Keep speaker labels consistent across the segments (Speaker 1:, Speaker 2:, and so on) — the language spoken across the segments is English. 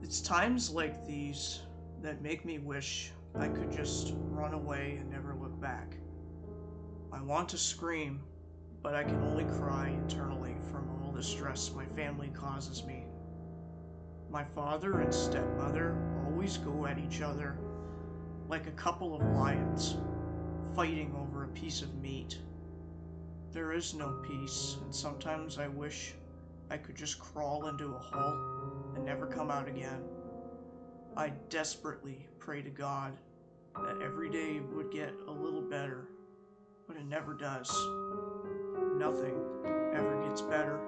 Speaker 1: It's times like these that make me wish I could just run away and never look back. I want to scream, but I can only cry internally from all the stress my family causes me. My father and stepmother always go at each other like a couple of lions, fighting over a piece of meat. There is no peace, and sometimes I wish I could just crawl into a hole and never come out again. I desperately pray to God that every day would get a little better, but it never does. Nothing ever gets better.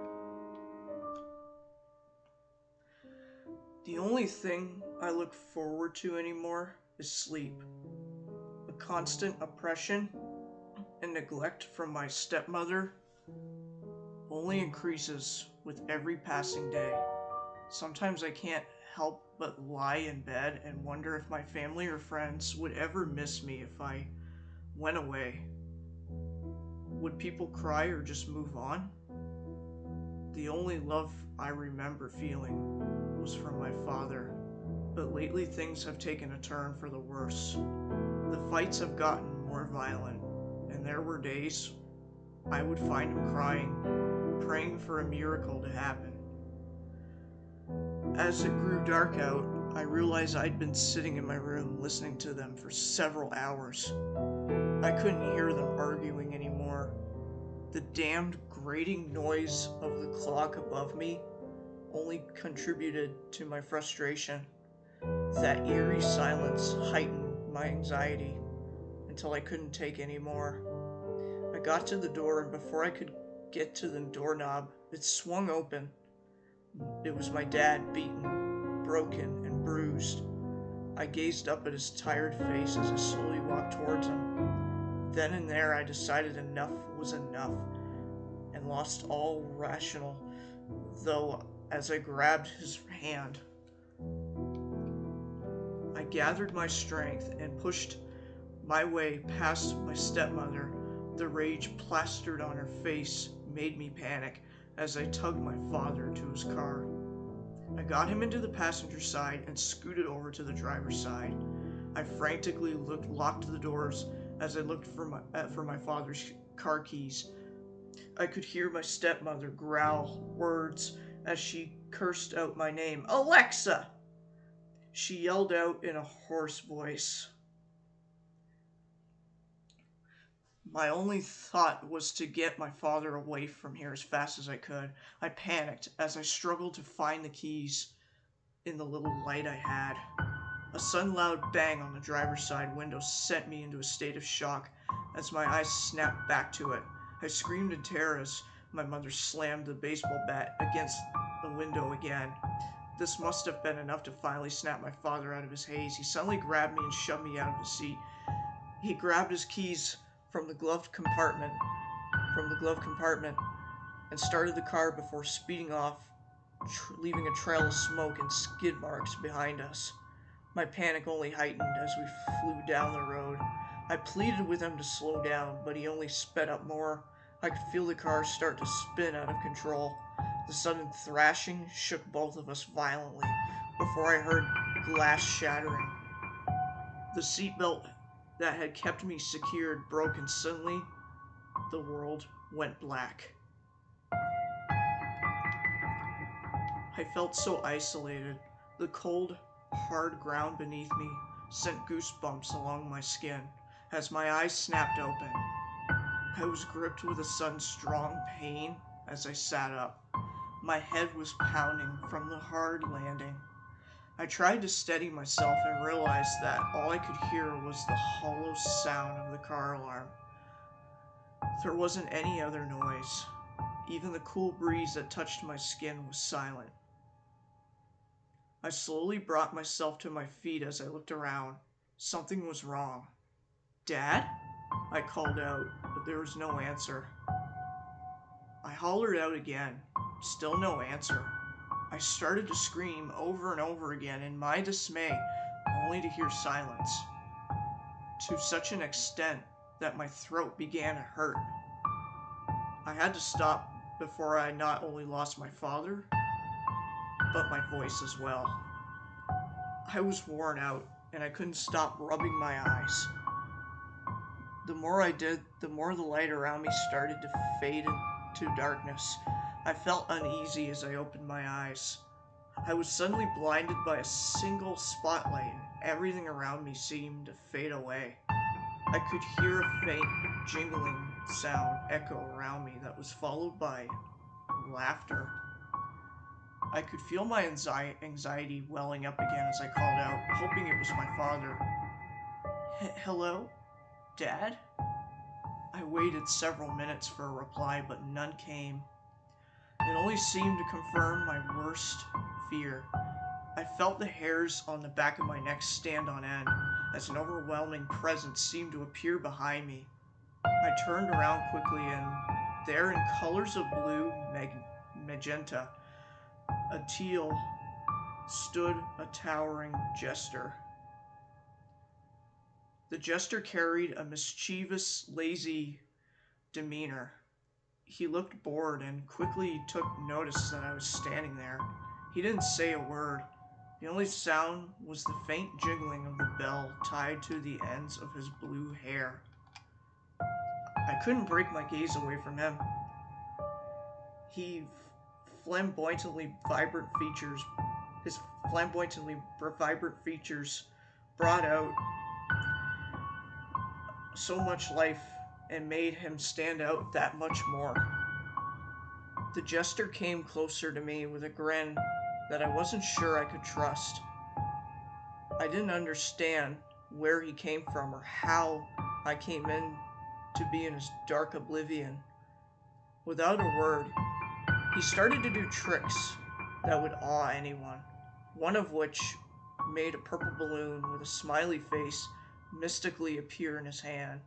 Speaker 1: The only thing I look forward to anymore is sleep. The constant oppression and neglect from my stepmother only increases with every passing day. Sometimes I can't help but lie in bed and wonder if my family or friends would ever miss me if I went away. Would people cry or just move on? The only love I remember feeling was from my father, but lately things have taken a turn for the worse. The fights have gotten more violent, and there were days I would find him crying, praying for a miracle to happen. As it grew dark out, I realized I'd been sitting in my room listening to them for several hours. I couldn't hear them arguing anymore. The damned grating noise of the clock above me only contributed to my frustration. That eerie silence heightened my anxiety until I couldn't take any more. I got to the door, and before I could get to the doorknob, it swung open. It was my dad, beaten, broken, and bruised. I gazed up at his tired face as I slowly walked towards him. Then and there I decided enough was enough and lost all rational, though as I grabbed his hand, I gathered my strength and pushed my way past my stepmother. The rage plastered on her face made me panic as I tugged my father to his car. I got him into the passenger side and scooted over to the driver's side. I frantically locked the doors as I looked for my father's car keys. I could hear my stepmother growl words as she cursed out my name. "Alexa!" She yelled out in a hoarse voice. My only thought was to get my father away from here as fast as I could. I panicked as I struggled to find the keys in the little light I had. A sudden loud bang on the driver's side window sent me into a state of shock as my eyes snapped back to it. I screamed in terror as my mother slammed the baseball bat against the window again. This must have been enough to finally snap my father out of his haze. He suddenly grabbed me and shoved me out of the seat. He grabbed his keys from the glove compartment and started the car before speeding off, leaving a trail of smoke and skid marks behind us. My panic only heightened as we flew down the road. I pleaded with him to slow down, but he only sped up more. I could feel the car start to spin out of control. The sudden thrashing shook both of us violently before I heard glass shattering. The seatbelt that had kept me secured broke, and suddenly the world went black. I felt so isolated. The cold, hard ground beneath me sent goosebumps along my skin as my eyes snapped open. I was gripped with a sudden strong pain as I sat up. My head was pounding from the hard landing. I tried to steady myself and realized that all I could hear was the hollow sound of the car alarm. There wasn't any other noise. Even the cool breeze that touched my skin was silent. I slowly brought myself to my feet as I looked around. Something was wrong. "Dad?" I called out, but there was no answer. I hollered out again. Still no answer. I started to scream over and over again in my dismay, only to hear silence, to such an extent that my throat began to hurt. I had to stop before I not only lost my father, but my voice as well. I was worn out, and I couldn't stop rubbing my eyes. The more I did, the more the light around me started to fade into darkness. I felt uneasy as I opened my eyes. I was suddenly blinded by a single spotlight, and everything around me seemed to fade away. I could hear a faint jingling sound echo around me that was followed by laughter. I could feel my anxiety welling up again as I called out, hoping it was my father. Hello? Dad? I waited several minutes for a reply, but none came. It only seemed to confirm my worst fear. I felt the hairs on the back of my neck stand on end as an overwhelming presence seemed to appear behind me. I turned around quickly, and there, in colors of blue, magenta, a teal, stood a towering jester. The jester carried a mischievous, lazy demeanor. He looked bored and quickly took notice that I was standing there. He didn't say a word. The only sound was the faint jingling of the bell tied to the ends of his blue hair. I couldn't break my gaze away from him. His flamboyantly vibrant features brought out so much life and made him stand out that much more. The jester came closer to me with a grin that I wasn't sure I could trust. I didn't understand where he came from or how I came in to be in his dark oblivion. Without a word, he started to do tricks that would awe anyone, one of which made a purple balloon with a smiley face mystically appear in his hand.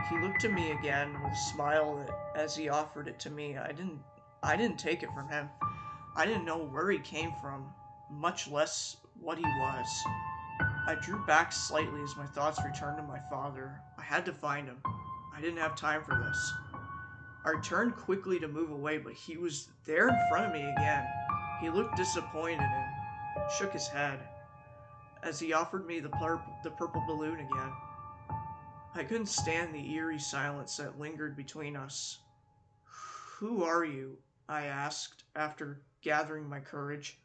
Speaker 1: He looked to me again with a smile that, as he offered it to me, I didn't take it from him. I didn't know where he came from, much less what he was. I drew back slightly as my thoughts returned to my father. I had to find him. I didn't have time for this. I turned quickly to move away, but he was there in front of me again. He looked disappointed and shook his head as he offered me the purple balloon again. I couldn't stand the eerie silence that lingered between us. "Who are you?" I asked after gathering my courage.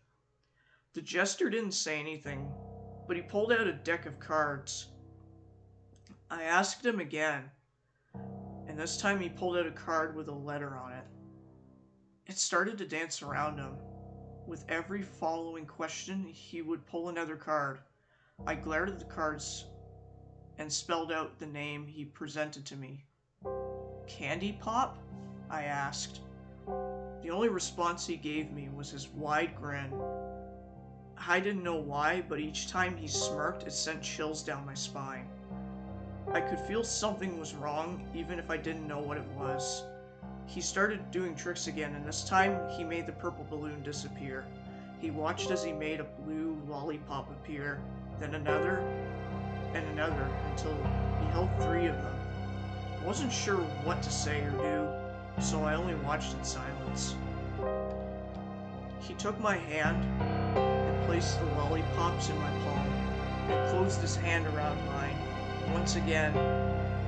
Speaker 1: The jester didn't say anything, but he pulled out a deck of cards. I asked him again, and this time he pulled out a card with a letter on it. It started to dance around him. With every following question, he would pull another card. I glared at the cards and spelled out the name he presented to me. "Candy Pop?" I asked. The only response he gave me was his wide grin. I didn't know why, but each time he smirked, it sent chills down my spine. I could feel something was wrong, even if I didn't know what it was. He started doing tricks again, and this time he made the purple balloon disappear. He watched as he made a blue lollipop appear, then another, and another, until he held 3 of them. I wasn't sure what to say or do, so I only watched in silence. He took my hand and placed the lollipops in my palm and closed his hand around mine. Once again,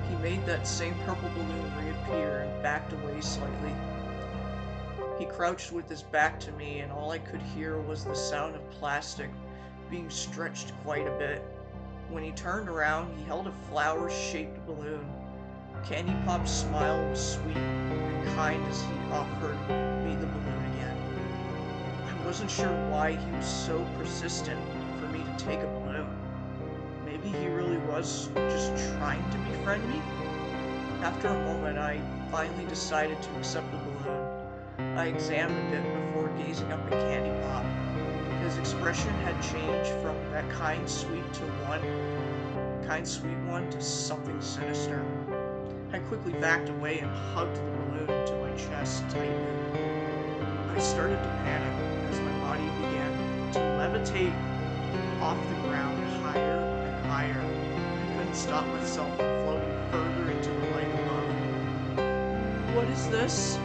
Speaker 1: he made that same purple balloon reappear and backed away slightly. He crouched with his back to me, and all I could hear was the sound of plastic being stretched quite a bit. When he turned around, he held a flower-shaped balloon. Candy Pop's smile was sweet and kind as he offered me the balloon again. I wasn't sure why he was so persistent for me to take a balloon. Maybe he really was just trying to befriend me? After a moment, I finally decided to accept the balloon. I examined it before gazing up at Candy Pop. His expression had changed from that kind sweet one to something sinister. I quickly backed away and hugged the balloon to my chest tightly. I started to panic as my body began to levitate off the ground higher and higher. I couldn't stop myself from floating further into the light above. "What is this?"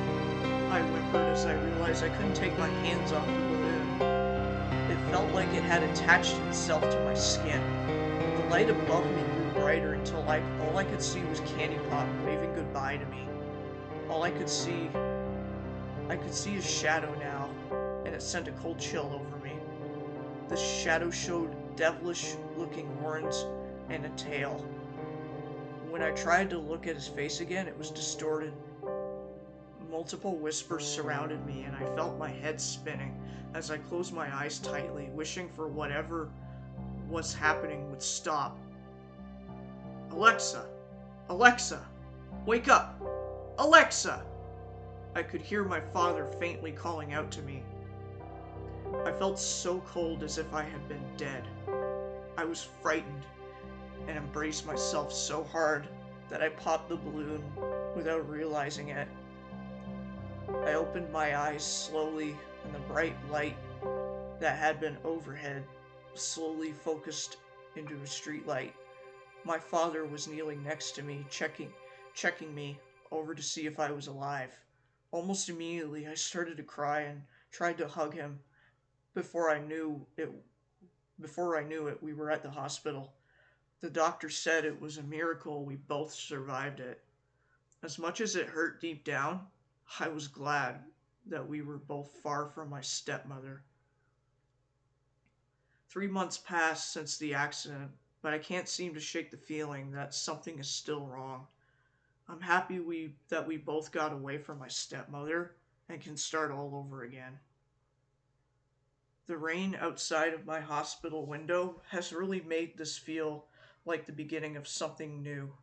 Speaker 1: I whimpered as I realized I couldn't take my hands off the balloon. It felt like it had attached itself to my skin. The light above me grew brighter until all I could see was Candy Pop waving goodbye to me. All I could see his shadow now, and it sent a cold chill over me. The shadow showed devilish-looking horns and a tail. When I tried to look at his face again, it was distorted. Multiple whispers surrounded me, and I felt my head spinning as I closed my eyes tightly, wishing for whatever was happening would stop. Alexa! Alexa! Wake up! Alexa! I could hear my father faintly calling out to me. I felt so cold as if I had been dead. I was frightened and embraced myself so hard that I popped the balloon without realizing it. I opened my eyes slowly, and the bright light that had been overhead slowly focused into a street light. My father was kneeling next to me, checking me over to see if I was alive. Almost immediately, I started to cry and tried to hug him. Before I knew it, we were at the hospital. The doctor said it was a miracle we both survived it. As much as it hurt deep down, I was glad that we were both far from my stepmother. 3 months passed since the accident, but I can't seem to shake the feeling that something is still wrong. I'm happy that we both got away from my stepmother and can start all over again. The rain outside of my hospital window has really made this feel like the beginning of something new.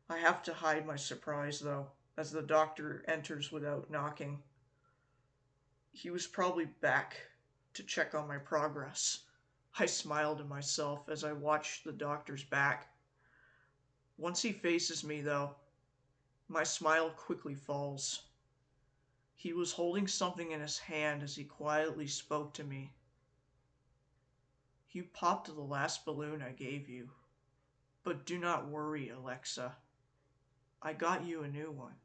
Speaker 1: I have to hide my surprise, though, as the doctor enters without knocking. He was probably back to check on my progress. I smile to myself as I watch the doctor's back. Once he faces me, though, my smile quickly falls. He was holding something in his hand as he quietly spoke to me. You popped the last balloon I gave you, but do not worry, Alexa. I got you a new one.